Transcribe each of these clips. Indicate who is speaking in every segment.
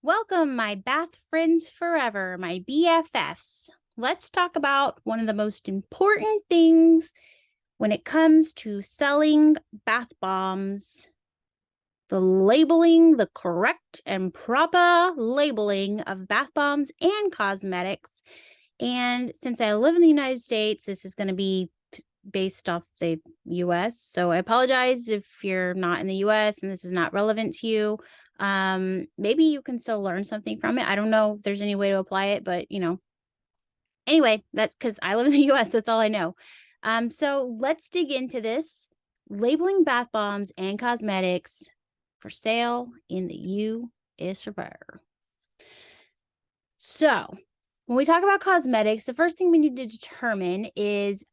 Speaker 1: Welcome, my bath friends forever, my BFFs. Let's talk about one of the most important things when it comes to selling bath bombs, the labeling, the correct and proper labeling of bath bombs and cosmetics. And since I live in the United States, this is going to be based off the US. So I apologize if you're not in the US and this is not relevant to you. Maybe you can still learn something from it. I don't know if there's any way to apply it, but anyway, that's because I live in the US. That's all I know. So let's dig into this labeling bath bombs and cosmetics for sale in the US. So when we talk about cosmetics, the first thing we need to determine is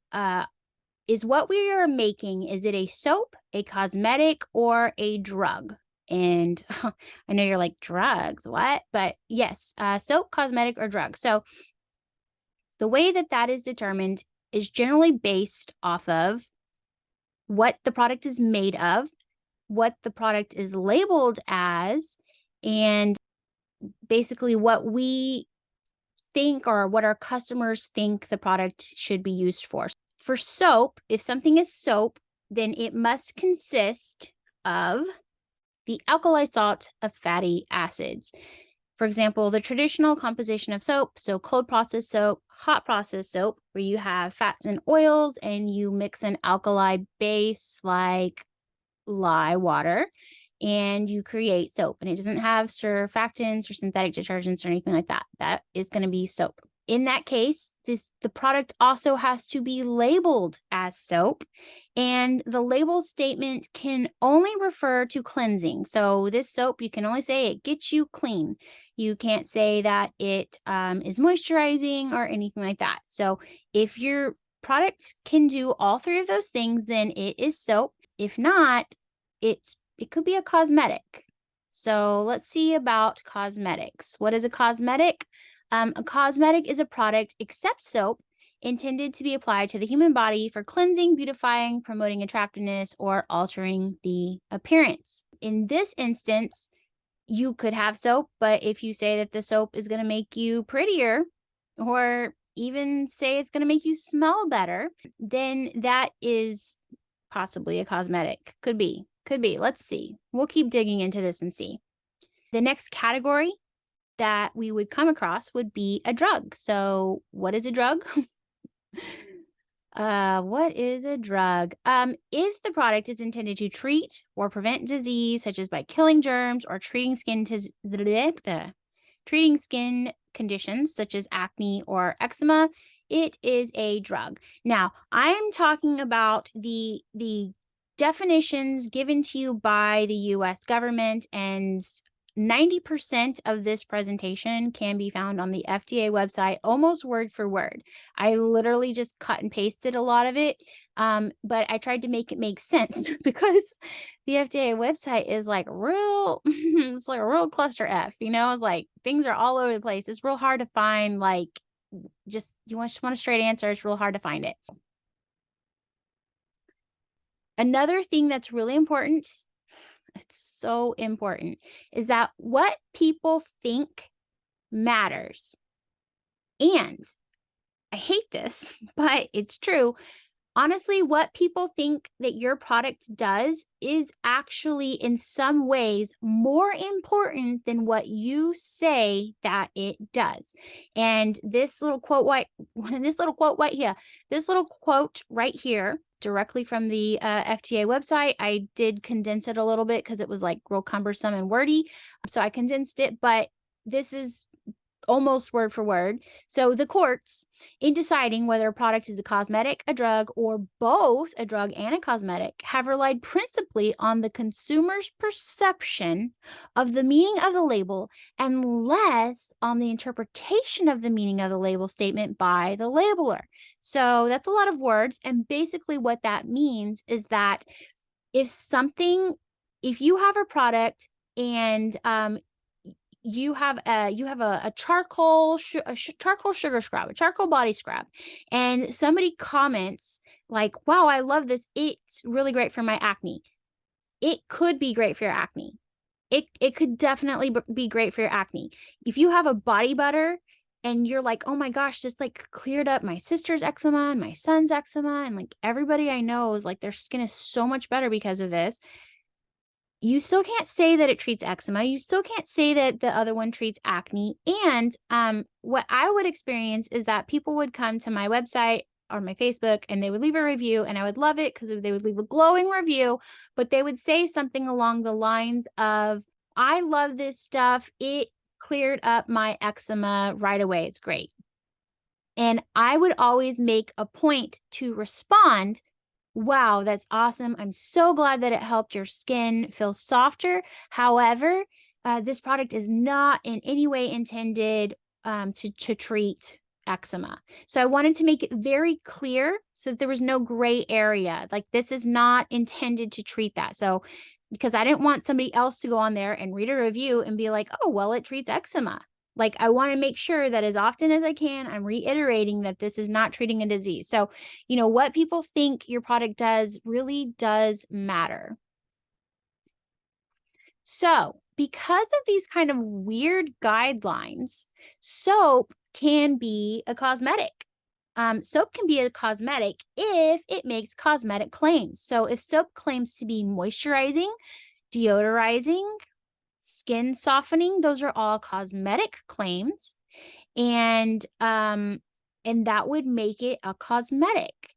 Speaker 1: what we are making. Is it a soap, a cosmetic, or a drug? And I know you're like, drugs, what? But yes, soap, cosmetic, or drug. So the way that is determined is generally based off of what the product is made of, what the product is labeled as, and basically what we think or what our customers think the product should be used for. For soap, if something is soap, then it must consist of the alkali salt of fatty acids. For example, the traditional composition of soap, so cold process soap, hot process soap, where you have fats and oils and you mix an alkali base like lye water and you create soap, and it doesn't have surfactants or synthetic detergents or anything like that. That is going to be soap. In that case, the product also has to be labeled as soap, and the label statement can only refer to cleansing. So this soap, you can only say it gets you clean. You can't say that it is moisturizing or anything like that. So if your product can do all three of those things, then it is soap. If not, it could be a cosmetic. So let's see about cosmetics. What is a cosmetic? A cosmetic is a product, except soap, intended to be applied to the human body for cleansing, beautifying, promoting attractiveness, or altering the appearance. In this instance, you could have soap, but if you say that the soap is going to make you prettier, or even say it's going to make you smell better, then that is possibly a cosmetic. Could be. Let's see. We'll keep digging into this and see. The next category that we would come across would be a drug. So what is a drug? What is a drug? If the product is intended to treat or prevent disease, such as by killing germs or treating skin conditions such as acne or eczema, it is a drug. Now, I'm talking about the definitions given to you by the US government, and 90% of this presentation can be found on the FDA website, almost word for word. I literally just cut and pasted a lot of it, but I tried to make it make sense because the FDA website is like it's like a real cluster F, it's like things are all over the place. It's real hard to find, like, just want a straight answer. It's real hard to find it. Another thing that's really important, it's so important, is that what people think matters. And I hate this, but it's true. Honestly, what people think that your product does is actually in some ways more important than what you say that it does. And this little quote right here, directly from the FDA website. I did condense it a little bit because it was like real cumbersome and wordy. So I condensed it, but this is almost word for word. So the courts, in deciding whether a product is a cosmetic, a drug, or both a drug and a cosmetic, have relied principally on the consumer's perception of the meaning of the label and less on the interpretation of the meaning of the label statement by the labeler. So that's a lot of words. And basically what that means is that if you have a product and you have a charcoal sugar scrub, a charcoal body scrub, and somebody comments like, wow, I love this, it's really great for my acne. It could be great for your acne. it could definitely be great for your acne. If you have a body butter and you're like, oh my gosh, this like cleared up my sister's eczema and my son's eczema, and like everybody I know is like their skin is so much better because of this. You still can't say that it treats eczema. You still can't say that the other one treats acne. And what I would experience is that people would come to my website or my Facebook and they would leave a review, and I would love it because they would leave a glowing review, but they would say something along the lines of, I love this stuff. It cleared up my eczema right away. It's great. And I would always make a point to respond, wow, that's awesome. I'm so glad that it helped your skin feel softer. However, this product is not in any way intended to treat eczema. So I wanted to make it very clear so that there was no gray area. Like, this is not intended to treat that. So, because I didn't want somebody else to go on there and read a review and be like, oh, well, it treats eczema. Like, I want to make sure that as often as I can, I'm reiterating that this is not treating a disease. So, you know, what people think your product does really does matter. So, because of these kind of weird guidelines, soap can be a cosmetic. Soap can be a cosmetic if it makes cosmetic claims. So, if soap claims to be moisturizing, deodorizing, skin softening, those are all cosmetic claims, and that would make it a cosmetic.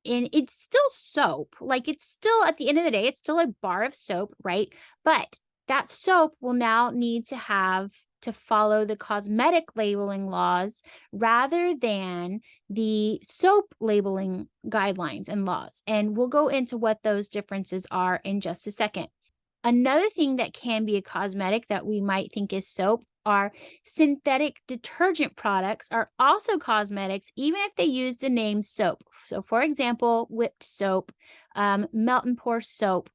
Speaker 1: And it's still soap. Like, it's still, at the end of the day, it's still a bar of soap, right? But that soap will now need to follow the cosmetic labeling laws rather than the soap labeling guidelines and laws. And we'll go into what those differences are in just a second. Another thing that can be a cosmetic that we might think is soap are synthetic detergent products are also cosmetics, even if they use the name soap. So, for example, whipped soap, melt and pour soap.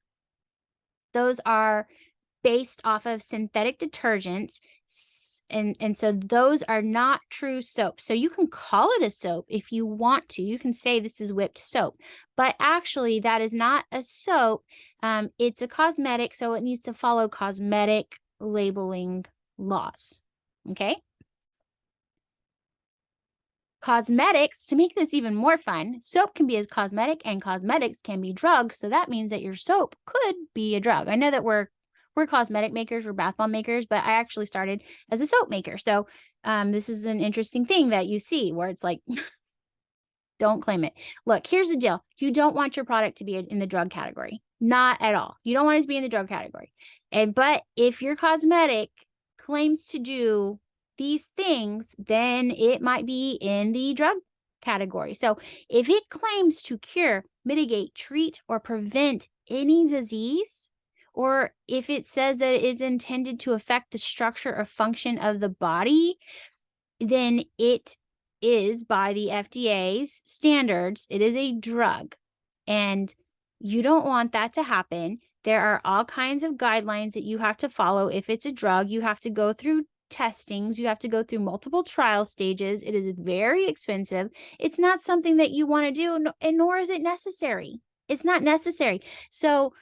Speaker 1: Those are based off of synthetic detergents. And so those are not true soap. So you can call it a soap if you want to. You can say this is whipped soap, but actually that is not a soap. It's a cosmetic, so it needs to follow cosmetic labeling laws. Okay. Cosmetics, to make this even more fun, soap can be a cosmetic and cosmetics can be drugs. So that means that your soap could be a drug. I know that we're cosmetic makers, we're bath bomb makers, but I actually started as a soap maker. So this is an interesting thing that you see where it's like, don't claim it. Look, here's the deal. You don't want your product to be in the drug category. Not at all. You don't want it to be in the drug category. But if your cosmetic claims to do these things, then it might be in the drug category. So if it claims to cure, mitigate, treat, or prevent any disease, or if it says that it is intended to affect the structure or function of the body, then it is, by the FDA's standards, it is a drug. And you don't want that to happen. There are all kinds of guidelines that you have to follow. If it's a drug, you have to go through testings. You have to go through multiple trial stages. It is very expensive. It's not something that you want to do, and nor is it necessary. It's not necessary. So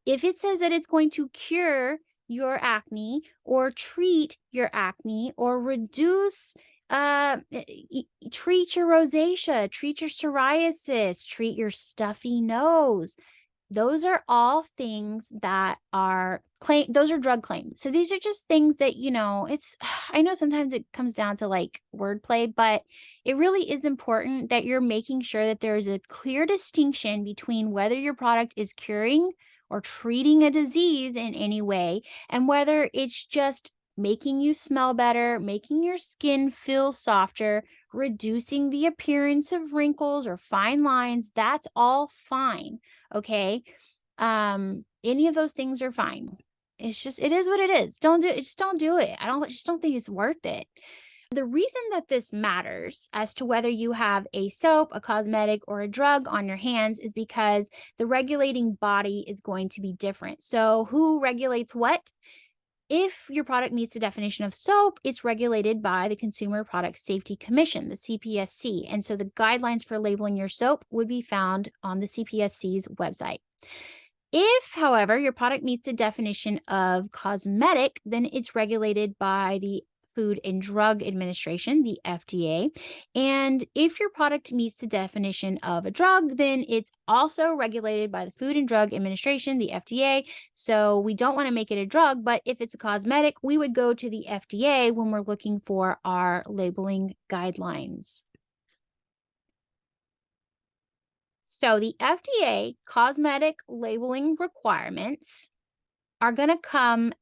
Speaker 1: if it says that it's going to cure your acne or treat your acne or reduce, treat your rosacea, treat your psoriasis, treat your stuffy nose, those are all things that are those are drug claims. So these are just things that, you know, I know sometimes it comes down to like wordplay, but it really is important that you're making sure that there is a clear distinction between whether your product is curing or treating a disease in any way, and whether it's just making you smell better, making your skin feel softer, reducing the appearance of wrinkles or fine lines. That's all fine. Okay. Any of those things are fine. It's just, it is what it is. Just don't do it. Just don't think it's worth it. The reason that this matters as to whether you have a soap, a cosmetic, or a drug on your hands is because the regulating body is going to be different. So who regulates what? If your product meets the definition of soap, it's regulated by the Consumer Product Safety Commission, the CPSC. And so the guidelines for labeling your soap would be found on the CPSC's website. If, however, your product meets the definition of cosmetic, then it's regulated by the Food and Drug Administration, the FDA. And if your product meets the definition of a drug, then it's also regulated by the Food and Drug Administration, the FDA. So we don't want to make it a drug, but if it's a cosmetic, we would go to the FDA when we're looking for our labeling guidelines. So the FDA cosmetic labeling requirements are going to come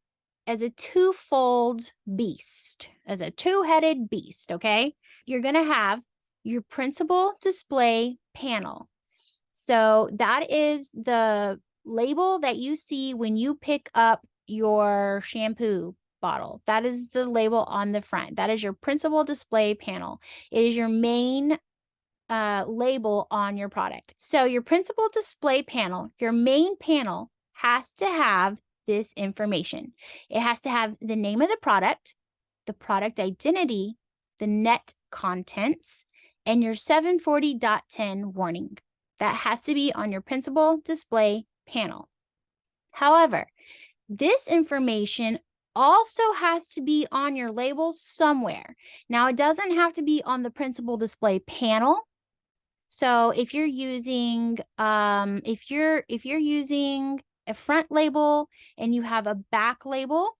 Speaker 1: as a twofold beast, as a two-headed beast, okay? You're going to have your principal display panel. So that is the label that you see when you pick up your shampoo bottle. That is the label on the front. That is your principal display panel. It is your main label on your product. So your principal display panel, your main panel, has to have this information. It has to have the name of the product identity, the net contents, and your 740.10 warning. That has to be on your principal display panel. However, this information also has to be on your label somewhere. Now, it doesn't have to be on the principal display panel. So if you're using if you're using a front label and you have a back label,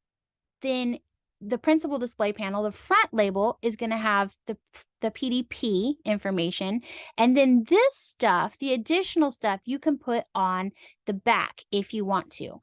Speaker 1: then the principal display panel, the front label, is going to have the PDP information. And then this stuff, the additional stuff, you can put on the back if you want to.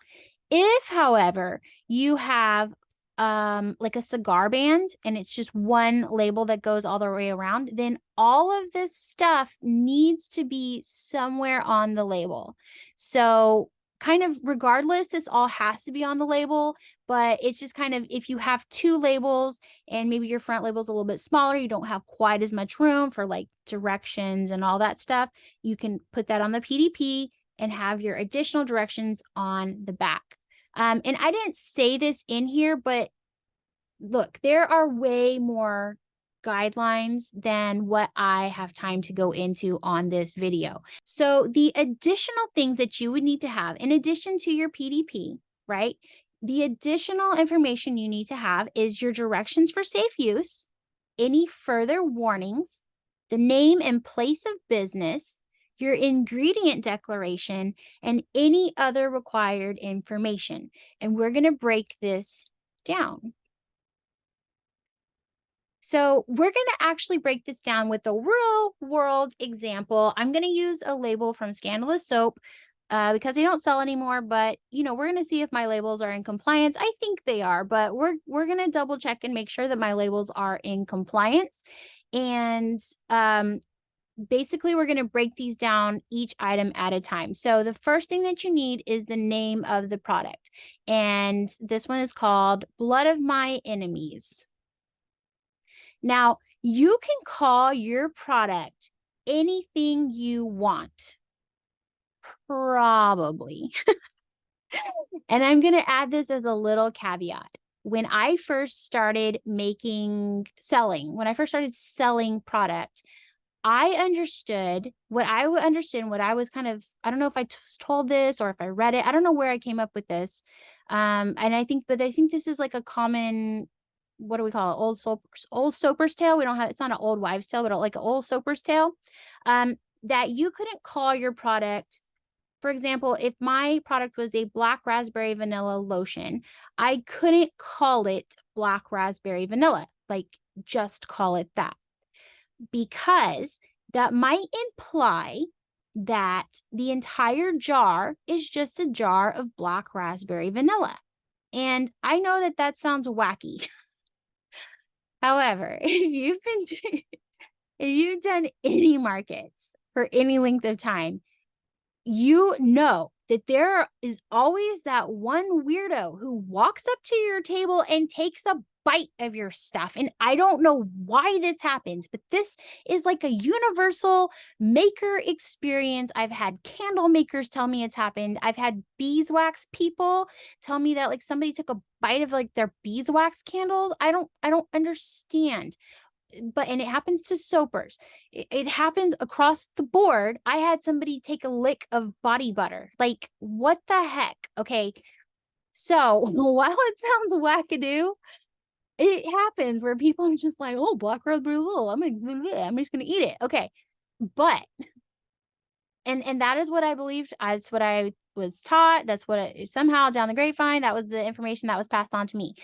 Speaker 1: If, however, you have like a cigar band and it's just one label that goes all the way around, then all of this stuff needs to be somewhere on the label. So kind of regardless, this all has to be on the label, but it's just kind of, if you have two labels and maybe your front label is a little bit smaller, you don't have quite as much room for like directions and all that stuff, you can put that on the PDP and have your additional directions on the back. And I didn't say this in here, but look, there are way more guidelines than what I have time to go into on this video. So the additional things that you would need to have in addition to your PDP, right? The additional information you need to have is your directions for safe use, any further warnings, the name and place of business, your ingredient declaration, and any other required information. And we're going to break this down. So we're going to actually break this down with a real world example. I'm going to use a label from Scandalous Soap because they don't sell anymore, but you know, we're going to see if my labels are in compliance. I think they are, but we're going to double check and make sure that my labels are in compliance. And basically, we're going to break these down each item at a time. So the first thing that you need is the name of the product. And this one is called Blood of My Enemies. Now, you can call your product anything you want. Probably. And I'm going to add this as a little caveat. When I first started selling product, I understood what I was kind of, I don't know if I was told this or if I read it. I don't know where I came up with this. And I think this is like a common, what do we call it? Old soaper's tale. It's not an old wives' tale, but like an old soaper's tale. That you couldn't call your product, for example, if my product was a black raspberry vanilla lotion, I couldn't call it black raspberry vanilla, like just call it that, because that might imply that the entire jar is just a jar of black raspberry vanilla. And I know that that sounds wacky. However, if you've done any markets for any length of time, you know that there is always that one weirdo who walks up to your table and takes a bite of your stuff. And I don't know why this happens, but this is like a universal maker experience. I've had candle makers tell me it's happened. I've had beeswax people tell me that like somebody took a bite of like their beeswax candles. I don't understand. and it happens to soapers. It happens across the board. I had somebody take a lick of body butter. Like, what the heck? Okay. So while it sounds wackadoo, it happens where people are just like, oh, black raspberry, I'm just gonna eat it. Okay. But and that is what I believed. That's what I was taught. That's what somehow down the grapevine, that was the information that was passed on to me.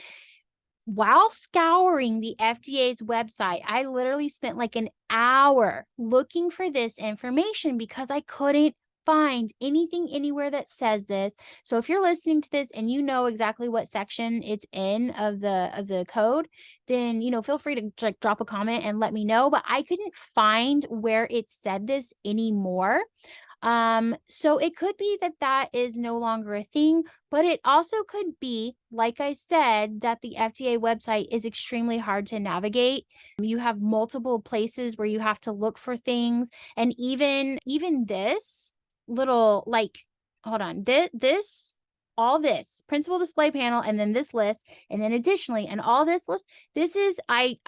Speaker 1: While scouring the FDA's website, I literally spent like an hour looking for this information because I couldn't find anything anywhere that says this. So if you're listening to this and you know exactly what section it's in of the code, then feel free to like drop a comment and let me know, but I couldn't find where it said this anymore. So it could be that that is no longer a thing, but it also could be, like I said, that the FDA website is extremely hard to navigate. You have multiple places where you have to look for things. And even this little, like, hold on, all this principal display panel, and then this list, and then additionally, and all this list, this is, I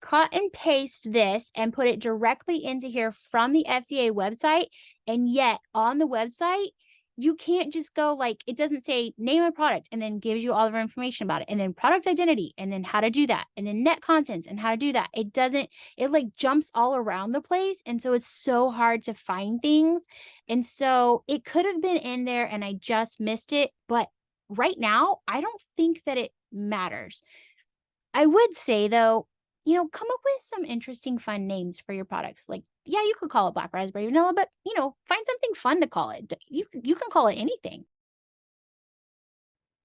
Speaker 1: cut and paste this and put it directly into here from the FDA website. And yet on the website, you can't just go like, it doesn't say name a product and then gives you all of our information about it, and then product identity, and then how to do that, and then net contents and how to do that. It doesn't, it like jumps all around the place. And so it's so hard to find things. And so it could have been in there and I just missed it. But right now, I don't think that it matters. I would say though, come up with some interesting, fun names for your products. Like, yeah, you could call it black raspberry vanilla, but find something fun to call it. You can call it anything.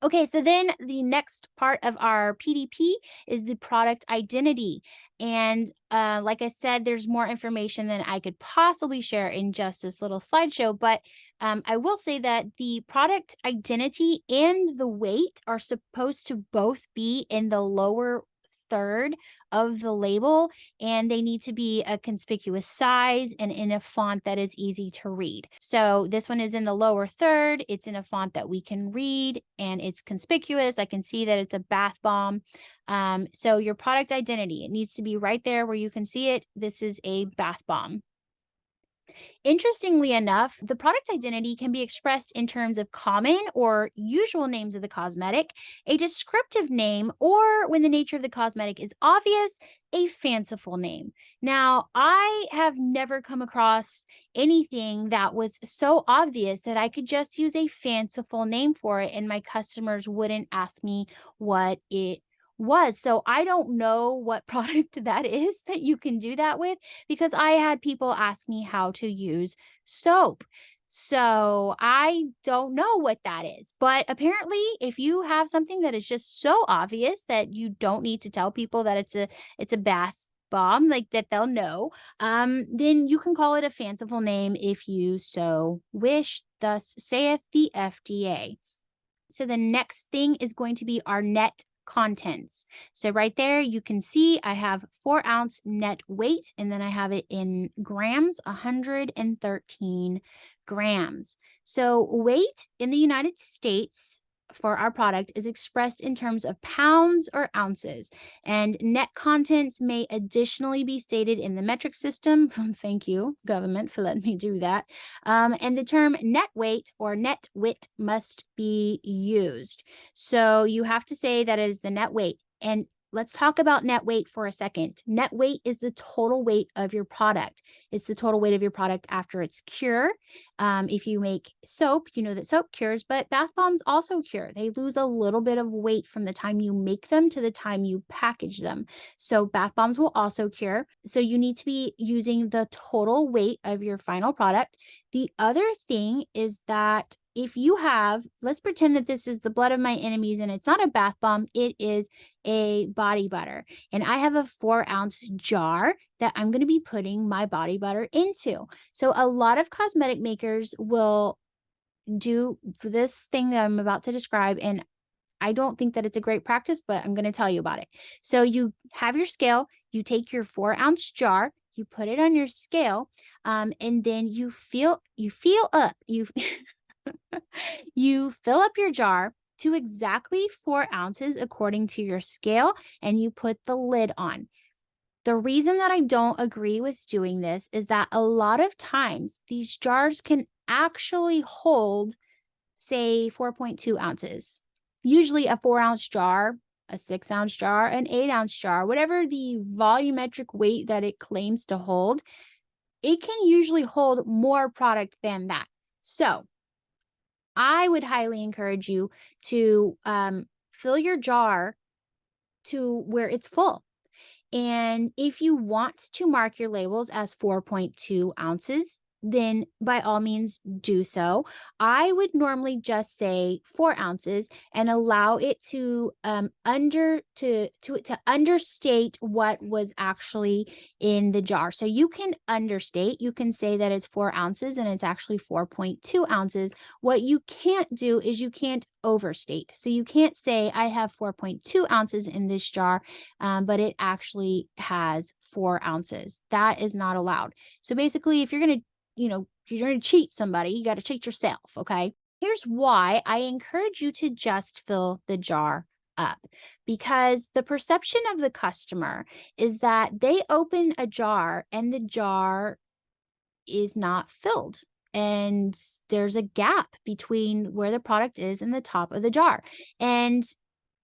Speaker 1: Okay, so then the next part of our PDP is the product identity. And like I said, there's more information than I could possibly share in just this little slideshow. But I will say that the product identity and the weight are supposed to both be in the lower third of the label, and they need to be a conspicuous size and in a font that is easy to read. So this one is in the lower third. It's in a font that we can read and it's conspicuous. I can see that it's a bath bomb. So your product identity, it needs to be right there where you can see it. This is a bath bomb. Interestingly enough, the product identity can be expressed in terms of common or usual names of the cosmetic, a descriptive name, or when the nature of the cosmetic is obvious, a fanciful name. Now, I have never come across anything that was so obvious that I could just use a fanciful name for it and my customers wouldn't ask me what it was. So I don't know what product that is that you can do that with, because I had people ask me how to use soap. So I don't know what that is. But apparently, if you have something that is just so obvious that you don't need to tell people that it's a bath bomb, like that they'll know, then you can call it a fanciful name if you so wish. Thus saith the FDA. So the next thing is going to be our net contents. So right there, you can see I have 4-ounce net weight, and then I have it in grams, 113 grams. So weight in the United States for our product is expressed in terms of pounds or ounces, and net contents may additionally be stated in the metric system. Thank you, government, for letting me do that. And the term net weight or net wit must be used. So you have to say that is the net weight. And let's talk about net weight for a second. Net weight is the total weight of your product. It's the total weight of your product after its cure. If you make soap, you know that soap cures, but bath bombs also cure. They lose a little bit of weight from the time you make them to the time you package them. So bath bombs will also cure. So you need to be using the total weight of your final product. The other thing is that if you have, let's pretend that this is the blood of my enemies and it's not a bath bomb, it is a body butter. And I have a 4-ounce jar that I'm going to be putting my body butter into. So a lot of cosmetic makers will do this thing that I'm about to describe, and I don't think that it's a great practice, but I'm going to tell you about it. So you have your scale, you take your 4-ounce jar, you put it on your scale, and then you feel up, you fill up your jar to exactly 4 ounces according to your scale, and you put the lid on. The reason that I don't agree with doing this is that a lot of times these jars can actually hold, say, 4.2 ounces. Usually a 4-ounce jar, a 6-ounce jar, an 8-ounce jar, whatever the volumetric weight that it claims to hold, it can usually hold more product than that. So I would highly encourage you to fill your jar to where it's full. And if you want to mark your labels as 4.2 ounces, then by all means do so. I would normally just say 4 ounces and allow it to understate what was actually in the jar. So you can understate, you can say that it's 4 ounces and it's actually 4.2 ounces. What you can't do is you can't overstate. So you can't say I have 4.2 ounces in this jar, but it actually has 4 ounces. That is not allowed. So basically, if you're going to, you're going to cheat somebody, you got to cheat yourself. Okay. Here's why I encourage you to just fill the jar up, because the perception of the customer is that they open a jar and the jar is not filled. And there's a gap between where the product is and the top of the jar. And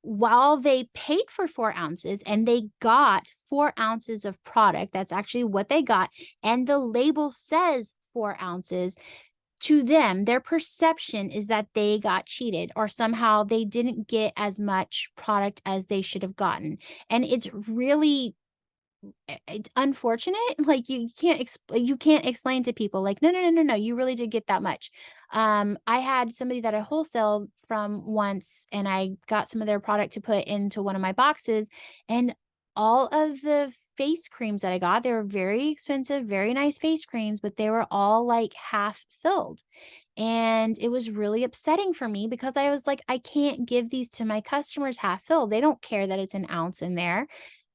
Speaker 1: while they paid for 4 ounces and they got 4 ounces of product, that's actually what they got, and the label says 4 ounces, to them, their perception is that they got cheated or somehow they didn't get as much product as they should have gotten. And it's unfortunate. Like you can't explain to people like, no, you really did get that much. I had somebody that I wholesaled from once, and I got some of their product to put into one of my boxes, and all of the face creams that I got, they were very expensive, very nice face creams, but they were all like half filled. And it was really upsetting for me because I was like, I can't give these to my customers half filled. They don't care that it's an ounce in there.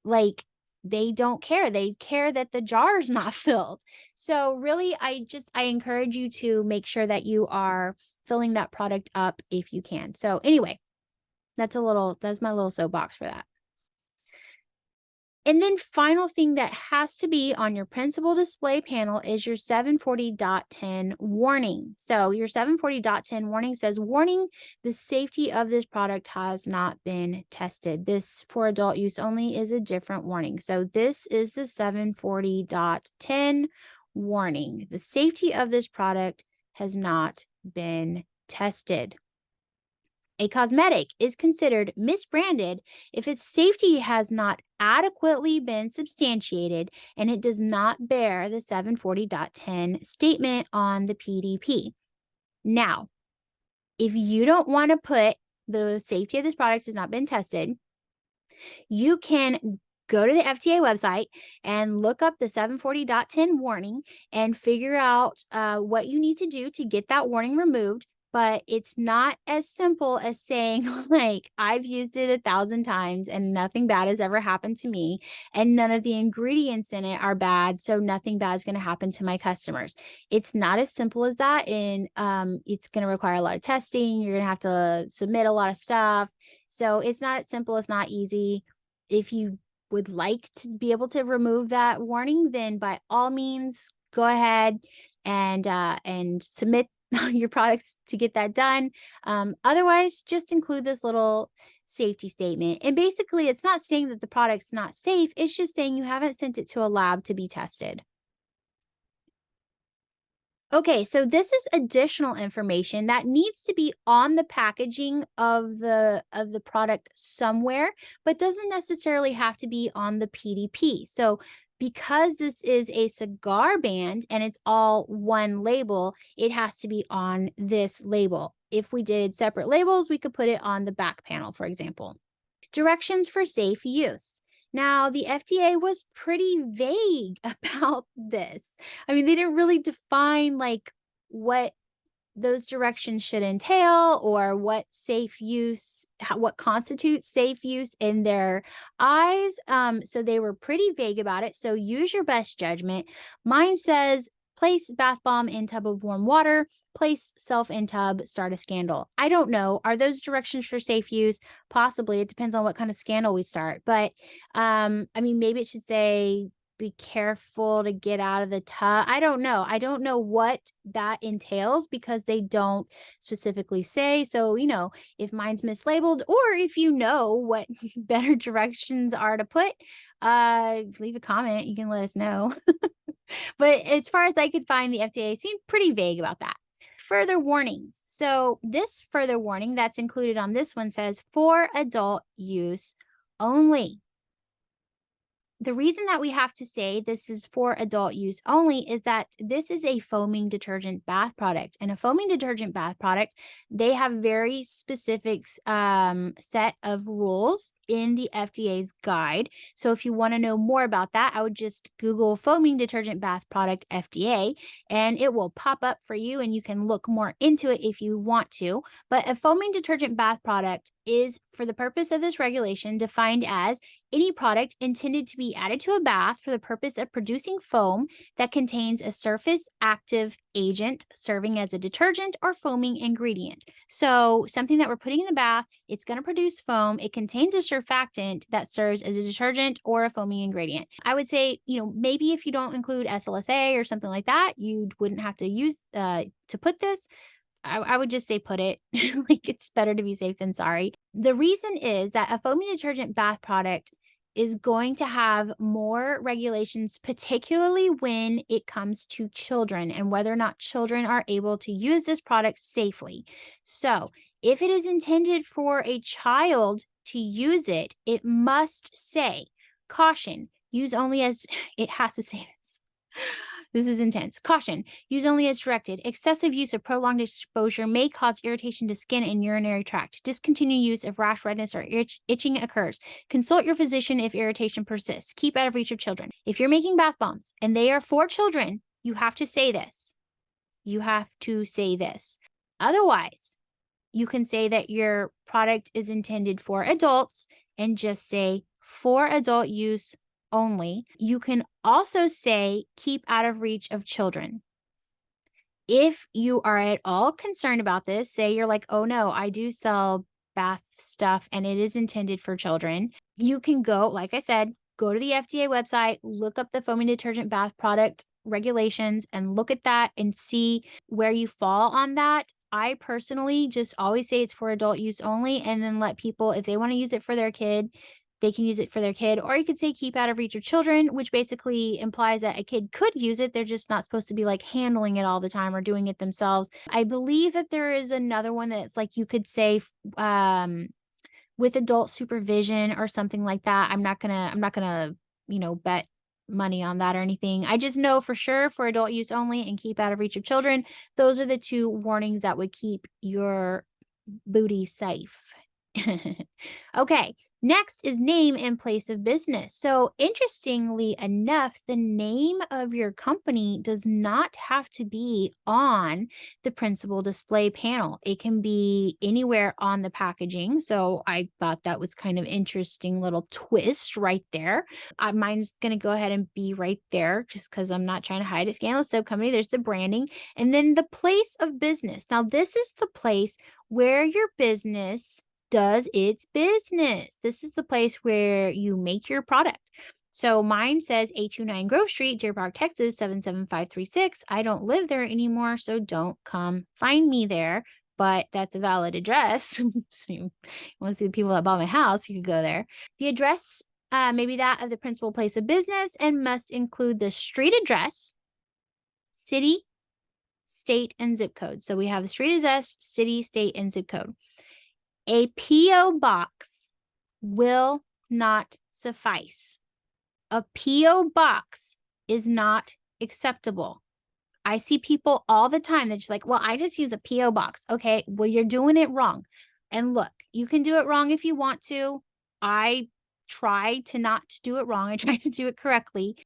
Speaker 1: Like, they don't care. They care that the jar is not filled. So really, I encourage you to make sure that you are filling that product up if you can. So anyway, that's my little soapbox for that. And then final thing that has to be on your principal display panel is your 740.10 warning. So your 740.10 warning says, warning, the safety of this product has not been tested. This for adult use only is a different warning. So this is the 740.10 warning. The safety of this product has not been tested. A cosmetic is considered misbranded if its safety has not adequately been substantiated and it does not bear the 740.10 statement on the PDP. Now, if you don't want to put the safety of this product has not been tested, you can go to the FDA website and look up the 740.10 warning and figure out what you need to do to get that warning removed. But it's not as simple as saying, like, I've used it 1,000 times and nothing bad has ever happened to me, and none of the ingredients in it are bad, so nothing bad is going to happen to my customers. It's not as simple as that, and it's going to require a lot of testing. You're going to have to submit a lot of stuff. So it's not simple. It's not easy. If you would like to be able to remove that warning, then by all means, go ahead and submit your products to get that done. Otherwise, just include this little safety statement. And basically, it's not saying that the product's not safe. It's just saying you haven't sent it to a lab to be tested. Okay, so this is additional information that needs to be on the packaging of the product somewhere, but doesn't necessarily have to be on the PDP. So because this is a cigar band and it's all one label, it has to be on this label. If we did separate labels, we could put it on the back panel, for example. Directions for safe use. Now, the FDA was pretty vague about this. I mean, they didn't really define like what those directions should entail or what safe use, what constitutes safe use in their eyes. So they were pretty vague about it. So use your best judgment. Mine says Place bath bomb in tub of warm water. Place self in tub. Start a scandal. I don't know. Are those directions for safe use? Possibly. It depends on what kind of scandal we start. But I mean, maybe it should say be careful to get out of the tub. I don't know. I don't know what that entails because they don't specifically say. So, if mine's mislabeled or if you know what better directions are to put, leave a comment. You can let us know. But as far as I could find, the FDA seemed pretty vague about that. Further warnings. So this further warning that's included on this one says for adult use only. The reason that we have to say this is for adult use only is that this is a foaming detergent bath product. And a foaming detergent bath product, they have very specific set of rules in the FDA's guide. So if you want to know more about that, I would just Google foaming detergent bath product FDA and it will pop up for you and you can look more into it if you want to. But a foaming detergent bath product is, for the purpose of this regulation, defined as any product intended to be added to a bath for the purpose of producing foam that contains a surface active agent serving as a detergent or foaming ingredient. So something that we're putting in the bath, it's going to produce foam. It contains a surfactant that serves as a detergent or a foaming ingredient. I would say, maybe if you don't include SLSA or something like that, you wouldn't have to use to put this. I would just say put it. Like, it's better to be safe than sorry. The reason is that a foaming detergent bath product is going to have more regulations, particularly when it comes to children and whether or not children are able to use this product safely. So if it is intended for a child to use it, it must say, caution, use only as, it has to say this. This is intense. Caution, use only as directed. Excessive use or prolonged exposure may cause irritation to skin and urinary tract. Discontinue use if rash, redness, or itching occurs. Consult your physician if irritation persists. Keep out of reach of children. If you're making bath bombs and they are for children, you have to say this. You have to say this. Otherwise, you can say that your product is intended for adults and just say for adult use only. You can also say keep out of reach of children. If you are at all concerned about this, say you're like, oh no, I do sell bath stuff and it is intended for children. You can go, like I said, go to the FDA website, look up the foaming detergent bath product regulations and look at that and see where you fall on that. I personally just always say it's for adult use only and then let people, if they want to use it for their kid, they can use it for their kid. Or you could say keep out of reach of children, which basically implies that a kid could use it. They're just not supposed to be like handling it all the time or doing it themselves. I believe that there is another one that's like you could say with adult supervision or something like that. I'm not gonna, bet money on that or anything. I just know for sure for adult use only and keep out of reach of children. Those are the two warnings that would keep your booty safe. Okay. Next is name and place of business. So interestingly enough, the name of your company does not have to be on the principal display panel. It can be anywhere on the packaging. So I thought that was kind of interesting little twist right there. Mine's going to go ahead and be right there just because I'm not trying to hide it. Scandalous Soap Company. There's the branding. And then the place of business. Now, this is the place where your business does its business. This is the place where you make your product. So mine says 829 Grove Street, Deer Park, Texas, 77536. I don't live there anymore, so don't come find me there, but that's a valid address. So you want to see the people that bought my house, you could go there. The address, maybe that of the principal place of business, and must include the street address, city, state, and zip code. So we have the street address, city, state, and zip code. A P.O. box will not suffice. A P.O. box is not acceptable. I see people all the time. They're just like, well, I just use a P.O. box. Okay, well, you're doing it wrong. And look, you can do it wrong if you want to. I try to not do it wrong. I try to do it correctly.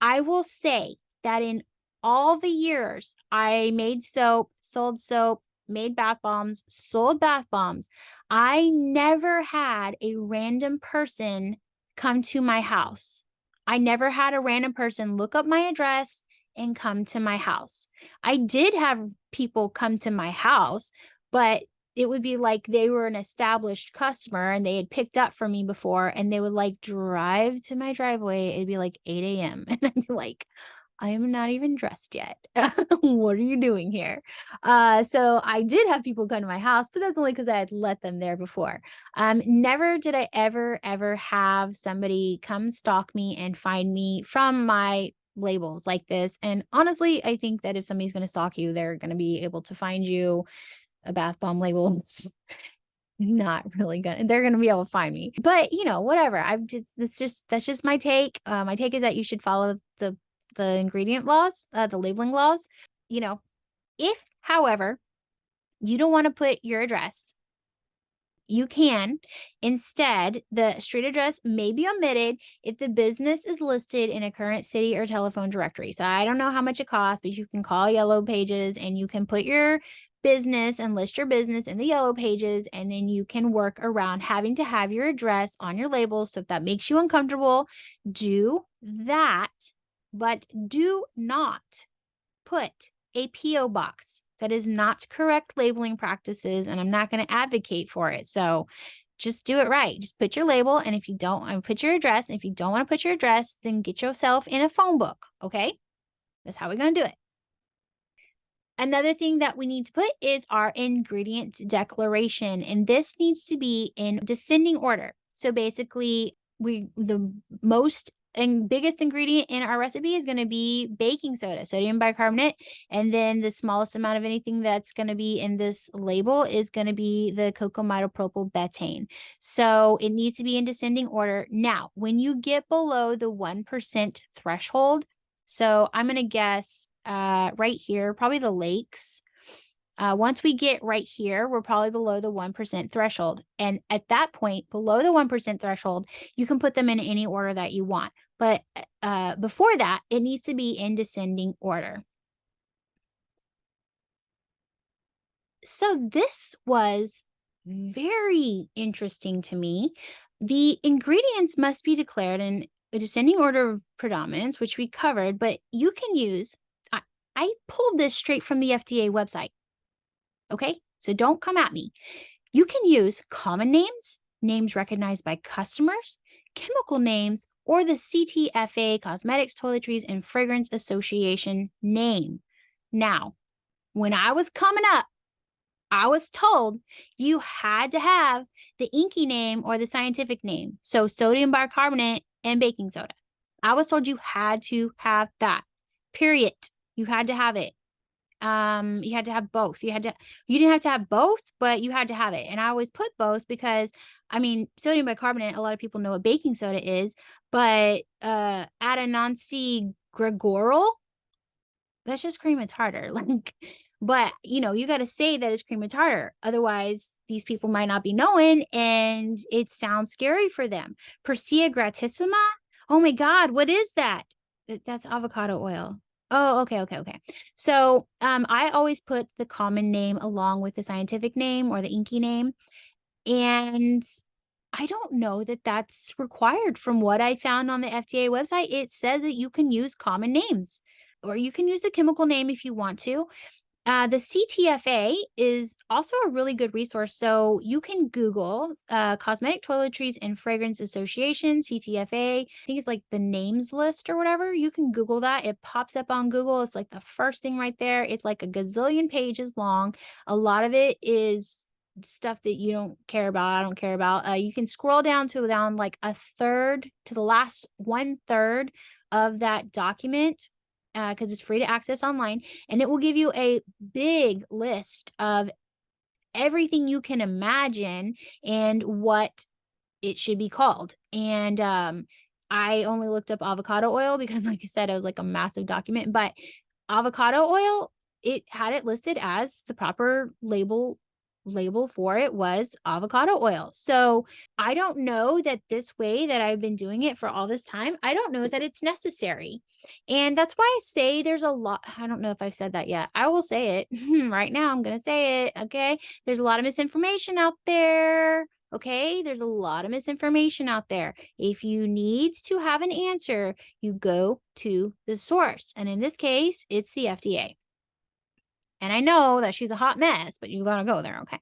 Speaker 1: I will say that in all the years I made soap, sold soap, made bath bombs, sold bath bombs, I never had a random person come to my house. I never had a random person look up my address and come to my house. I did have people come to my house, but it would be like they were an established customer and they had picked up from me before, and they would like drive to my driveway. It'd be like 8 a.m. And I'd be like, I am not even dressed yet. What are you doing here? So I did have people come to my house, but that's only because I had let them there before. Never did I ever have somebody come stalk me and find me from my labels like this. And honestly, I think that if somebody's going to stalk you, they're going to be able to find you. A bath bomb label, not really gonna, they're gonna be able to find me. But whatever. That's just my take. My take is that you should follow the ingredient laws, the labeling laws. If, however, you don't want to put your address, you can. Instead, the street address may be omitted if the business is listed in a current city or telephone directory. So I don't know how much it costs, but you can call Yellow Pages and you can put your business and list your business in the Yellow Pages, and then you can work around having to have your address on your labels. So if that makes you uncomfortable, do that, but do not put a P.O. box. That is not correct labeling practices, and I'm not going to advocate for it. So just do it right. Just put your label, and if you don't, put your address. If you don't want to put your address, then get yourself in a phone book, okay? That's how we're going to do it. Another thing that we need to put is our ingredient declaration, and this needs to be in descending order. So basically, the most and biggest ingredient in our recipe is going to be baking soda, sodium bicarbonate, and then the smallest amount of anything that's going to be in this label is going to be the cocamidopropyl betaine. So it needs to be in descending order. Now, when you get below the 1% threshold, so I'm going to guess right here, probably the lakes. Once we get right here, we're probably below the 1% threshold. And at that point, below the 1% threshold, you can put them in any order that you want. But before that, it needs to be in descending order. So this was very interesting to me. The ingredients must be declared in a descending order of predominance, which we covered, but you can use, I pulled this straight from the FDA website. Okay, so don't come at me. You can use common names, names recognized by customers, chemical names, or the CTFA, Cosmetics, Toiletries, and Fragrance Association name. Now, when I was coming up, I was told you had to have the inky name or the scientific name. So sodium bicarbonate and baking soda. I was told you had to have that. Period. You had to have it. You had to have both. You didn't have to have both, but you had to have it. And I always put both because, I mean, sodium bicarbonate, a lot of people know what baking soda is, but adenonsi gregoryl, that's just cream and tartar. But you got to say that it's cream and tartar. Otherwise, these people might not be knowing, and it sounds scary for them. Persea gratissima. Oh my God, what is that? That's avocado oil. Oh, okay. So I always put the common name along with the scientific name or the inky name. And I don't know that that's required. From what I found on the FDA website, it says that you can use common names, or you can use the chemical name if you want to. The CTFA is also a really good resource. So you can Google Cosmetic Toiletries and Fragrance Association, CTFA. I think it's like the names list or whatever. You can Google that. It pops up on Google. It's like the first thing right there. It's like a gazillion pages long. A lot of it is stuff that you don't care about. I don't care about. You can scroll down like a third to the last 1/3 of that document, because it's free to access online, and it will give you a big list of everything you can imagine and what it should be called. And I only looked up avocado oil because, like I said, it was like a massive document. But avocado oil, it had it listed as the proper label for it was avocado oil. So I don't know that this way that I've been doing it for all this time, I don't know that it's necessary. And that's why I say there's a lot. I don't know if I've said that yet. I will say it right now. I'm going to say it. Okay. There's a lot of misinformation out there. Okay, there's a lot of misinformation out there. If you need to have an answer, you go to the source. And in this case, it's the FDA. And I know that she's a hot mess, but you got to go there. Okay.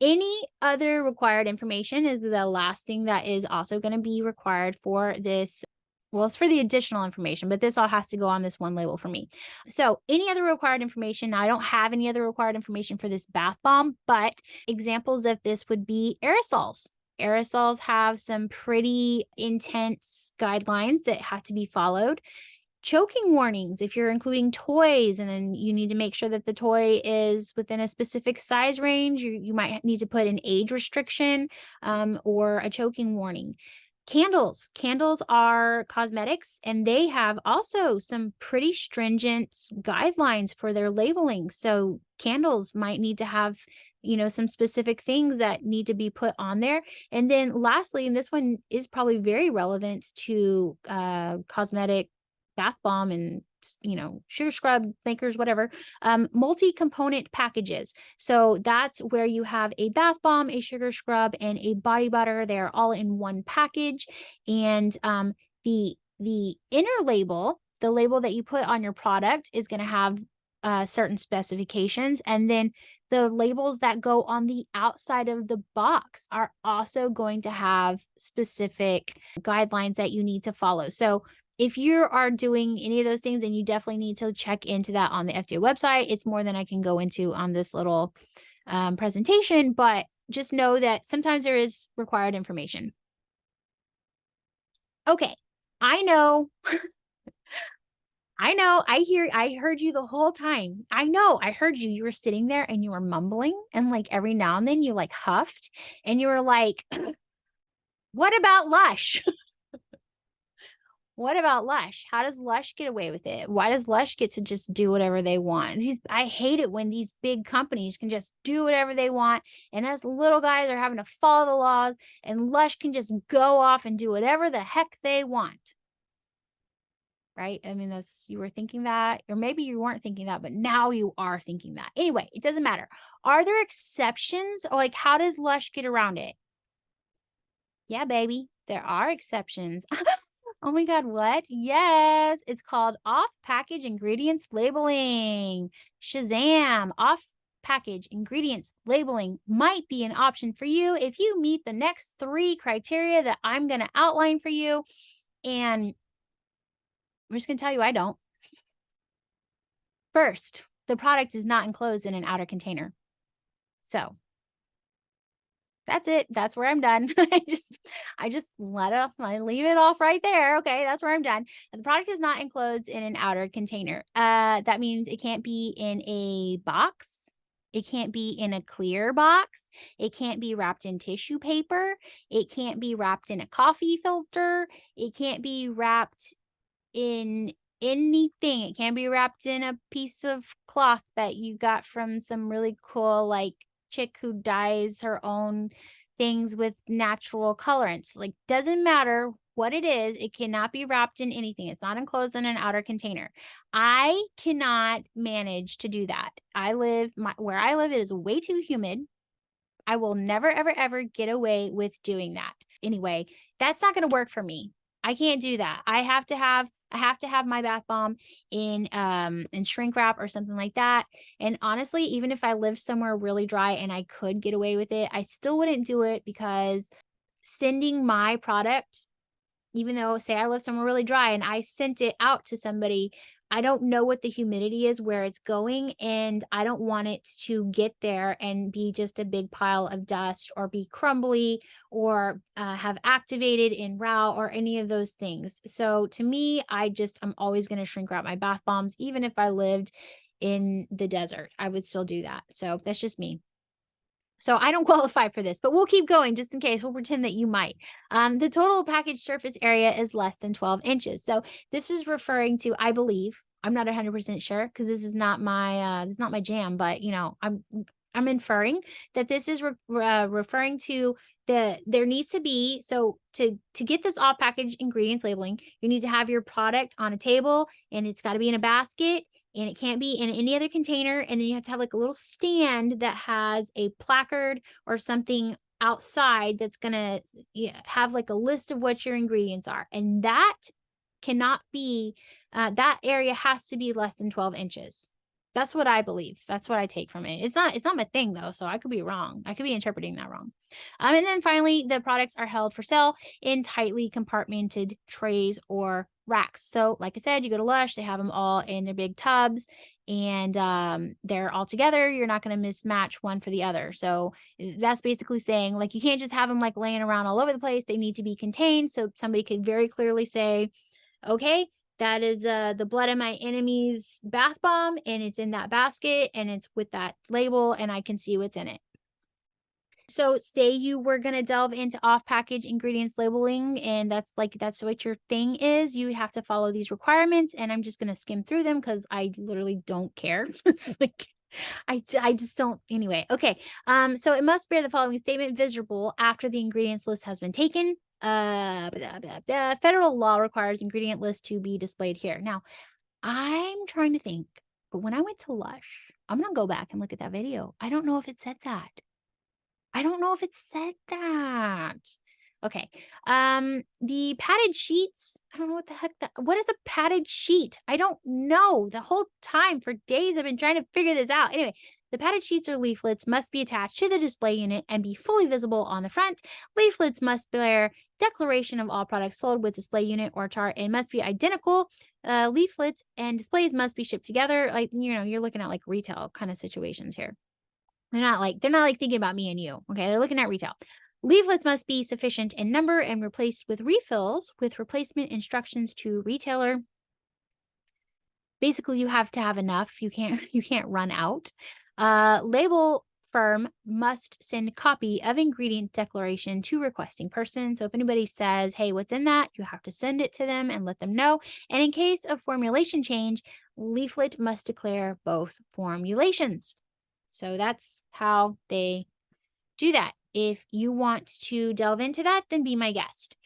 Speaker 1: Any other required information is the last thing that is also going to be required for this. Well, it's for the additional information, but this all has to go on this one label for me. So any other required information, now I don't have any other required information for this bath bomb, but examples of this would be aerosols. Aerosols have some pretty intense guidelines that have to be followed. Choking warnings if you're including toys, and then you need to make sure that the toy is within a specific size range. You might need to put an age restriction or a choking warning. Candles are cosmetics, and they have also some pretty stringent guidelines for their labeling. So candles might need to have, some specific things that need to be put on there. And then lastly, and this one is probably very relevant to cosmetic bath bomb and sugar scrub makers, whatever, multi-component packages. So that's where you have a bath bomb, a sugar scrub, and a body butter. They're all in one package. And the inner label, the label that you put on your product, is going to have certain specifications. And then the labels that go on the outside of the box are also going to have specific guidelines that you need to follow. So if you are doing any of those things, then you definitely need to check into that on the FDA website. It's more than I can go into on this little presentation, but just know that sometimes there is required information. Okay, I know. I heard you the whole time. I heard you. You were sitting there and you were mumbling, and like every now and then you like huffed and you were like, what about Lush? What about Lush? How does Lush get away with it? Why does Lush get to just do whatever they want? I hate it when these big companies can just do whatever they want, and us little guys are having to follow the laws, and Lush can just go off and do whatever the heck they want. Right? I mean, you were thinking that, or maybe you weren't thinking that, but now you are thinking that. Anyway, it doesn't matter. Are there exceptions, or like, how does Lush get around it? Yeah, baby, there are exceptions. Oh my God, what? Yes, it's called off-package ingredients labeling. Shazam, off-package ingredients labeling might be an option for you if you meet the next 3 criteria that I'm going to outline for you. And I'm just going to tell you, I don't. First, the product is not enclosed in an outer container. So that's it. That's where I'm done. I just I leave it off right there. Okay, that's where I'm done. The product is not enclosed in an outer container. That means it can't be in a box. It can't be in a clear box. It can't be wrapped in tissue paper. It can't be wrapped in a coffee filter. It can't be wrapped in anything. It can be wrapped in a piece of cloth that you got from some really cool, like, chick who dyes her own things with natural colorants. Like, doesn't matter what it is, it cannot be wrapped in anything. It's not enclosed in an outer container. I cannot manage to do that. Where I live, it is way too humid. I will never, ever, ever get away with doing that. Anyway, that's not going to work for me. I can't do that. I have to have my bath bomb in shrink wrap or something like that. And honestly, even if I lived somewhere really dry and I could get away with it, I still wouldn't do it, because sending my product, even though, say I live somewhere really dry and I sent it out to somebody, I don't know what the humidity is where it's going, and I don't want it to get there and be just a big pile of dust, or be crumbly, or have activated in RAW, or any of those things. So to me, I'm always going to shrink wrap my bath bombs. Even if I lived in the desert, I would still do that. So that's just me. So I don't qualify for this, but we'll keep going just in case. We'll pretend that you might. The total package surface area is less than 12 inches. So this is referring to, I believe, I'm not 100% sure, because this is not my jam, but I'm inferring that this is referring to there needs to be, so to get this off package ingredients labeling, you need to have your product on a table, and it's got to be in a basket, and it can't be in any other container. And then you have to have like a little stand that has a placard or something outside that's going to have like a list of what your ingredients are. And that cannot be, that area has to be less than 12 inches. That's what I believe. That's what I take from it. It's not my thing though, so I could be wrong. I could be interpreting that wrong. And then finally, the products are held for sale in tightly compartmented trays or racks. So like I said, you go to Lush, they have them all in their big tubs, and they're all together. You're not going to mismatch one for the other. So that's basically saying, like, you can't just have them like laying around all over the place. They need to be contained. So somebody could very clearly say, okay, that is the blood of my enemy's bath bomb, and it's in that basket, and it's with that label, and I can see what's in it. So say you were going to delve into off-package ingredients labeling, and that's what your thing is, you have to follow these requirements, and I'm just going to skim through them because I literally don't care. It's like, I just don't. Anyway, okay. So it must bear the following statement visible after the ingredients list has been taken. Federal law requires ingredient list to be displayed here. Now, I'm trying to think, but when I went to Lush, I'm gonna go back and look at that video. I don't know if it said that. I don't know if it said that. Okay. The padded sheets. I don't know what the heck what is a padded sheet? I don't know. The whole time for days I've been trying to figure this out. Anyway, the padded sheets or leaflets must be attached to the display unit and be fully visible on the front. Leaflets must bear declaration of all products sold with display unit or chart and must be identical. Leaflets and displays must be shipped together. Like, you're looking at like retail kind of situations here. They're not like thinking about me and you. Okay. They're looking at retail. Leaflets must be sufficient in number and replaced with refills with replacement instructions to retailer. Basically, you have to have enough. You can't run out. Label firm must send a copy of ingredient declaration to requesting person. So if anybody says, hey, what's in that? You have to send it to them and let them know. And in case of formulation change, leaflet must declare both formulations. So that's how they do that. If you want to delve into that, then be my guest.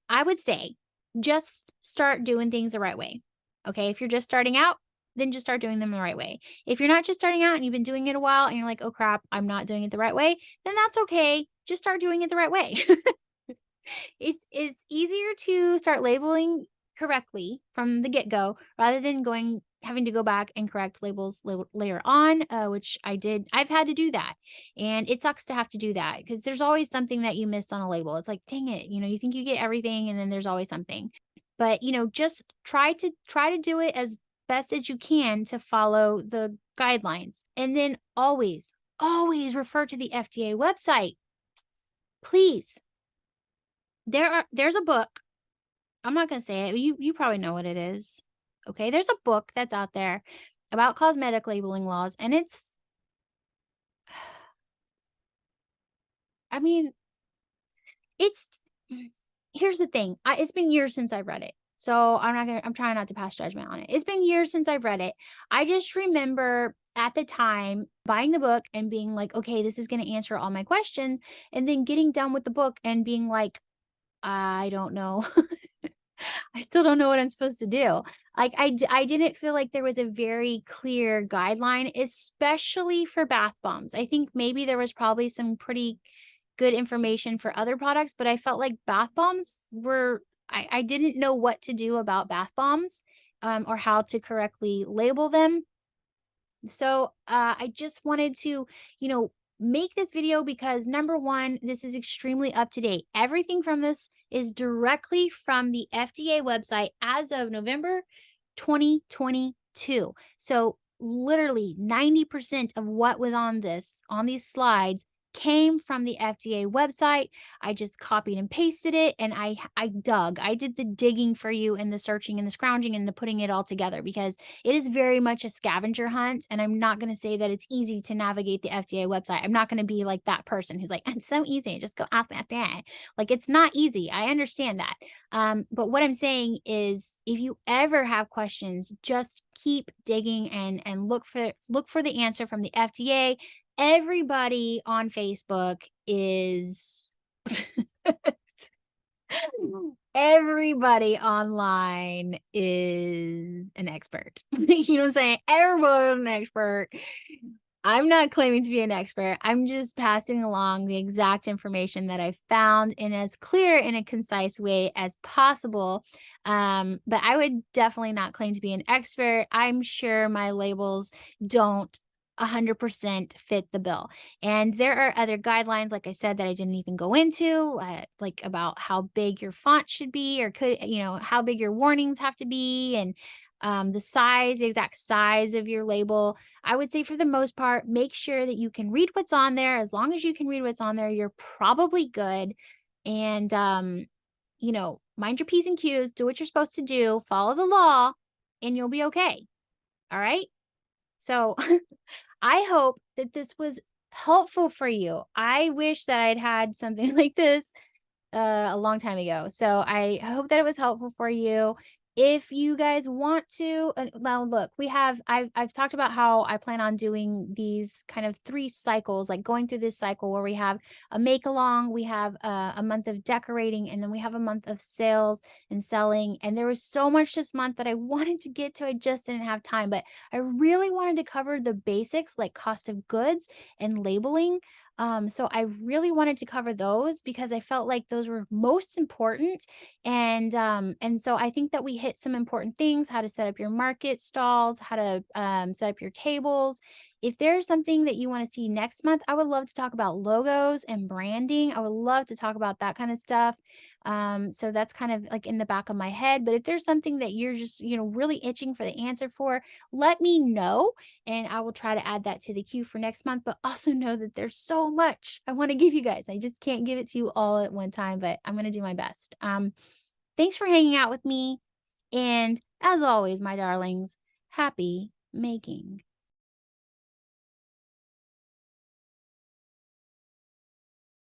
Speaker 1: I would say just start doing things the right way. Okay. If you're just starting out, then just start doing them the right way. If you're not just starting out and you've been doing it a while and you're like, oh crap, I'm not doing it the right way, then that's okay. Just start doing it the right way. It's easier to start labeling correctly from the get-go rather than having to go back and correct labels later on, which I've had to do that. And it sucks to have to do that because there's always something that you missed on a label. It's like, dang it, you think you get everything and then there's always something. But, just try to do it as best as you can to follow the guidelines. And then always refer to the FDA website. Please. There's a book. I'm not going to say it. You probably know what it is. Okay. There's a book that's out there about cosmetic labeling laws, and here's the thing. It's been years since I've read it. So I'm trying not to pass judgment on it. It's been years since I've read it. I just remember at the time buying the book and being like, okay, this is going to answer all my questions. And then getting done with the book and being like, I don't know. I still don't know what I'm supposed to do. Like I didn't feel like there was a very clear guideline, especially for bath bombs. I think maybe there was probably some pretty good information for other products, but I felt like bath bombs I didn't know what to do about bath bombs, or how to correctly label them. So I just wanted to, make this video because number one, this is extremely up to date. Everything from this is directly from the FDA website as of November 2022. So literally 90% of what was on these slides came from the FDA website. I just copied and pasted it, and I did the digging for you and the searching and the scrounging and the putting it all together because it is very much a scavenger hunt. And I'm not going to say that it's easy to navigate the FDA website. I'm not going to be like that person who's like, it's so easy, just go ask the FDA. Like, it's not easy. I understand that. But what I'm saying is, if you ever have questions, just keep digging and look for the answer from the FDA. Everybody on Facebook is everybody online is an expert. You know what I'm saying? Everybody's an expert. I'm not claiming to be an expert. I'm just passing along the exact information that I found in as clear and a concise way as possible. But I would definitely not claim to be an expert. I'm sure my labels don't 100% fit the bill. And there are other guidelines, like I said, that I didn't even go into, like about how big your font should be, or could, how big your warnings have to be, and the exact size of your label. I would say for the most part, make sure that you can read what's on there. As long as you can read what's on there, you're probably good. And, mind your P's and Q's, do what you're supposed to do, follow the law, and you'll be okay. All right. So I hope that this was helpful for you. I wish that I'd had something like this a long time ago. So I hope that it was helpful for you. If you guys want to, now look, I've talked about how I plan on doing these kind of 3 cycles, like going through this cycle where we have a make along, we have a month of decorating, and then we have a month of sales and selling. And there was so much this month that I wanted to get to, I just didn't have time, but I really wanted to cover the basics like cost of goods and labeling. So I really wanted to cover those because I felt like those were most important. And so I think that we hit some important things: how to set up your market stalls, how to set up your tables. If there's something that you want to see next month, I would love to talk about logos and branding. I would love to talk about that kind of stuff. So that's kind of like in the back of my head. But if there's something that you're just, really itching for the answer for, let me know, and I will try to add that to the queue for next month. But also know that there's so much I want to give you guys. I just can't give it to you all at one time, but I'm going to do my best. Thanks for hanging out with me. And as always, my darlings, happy making.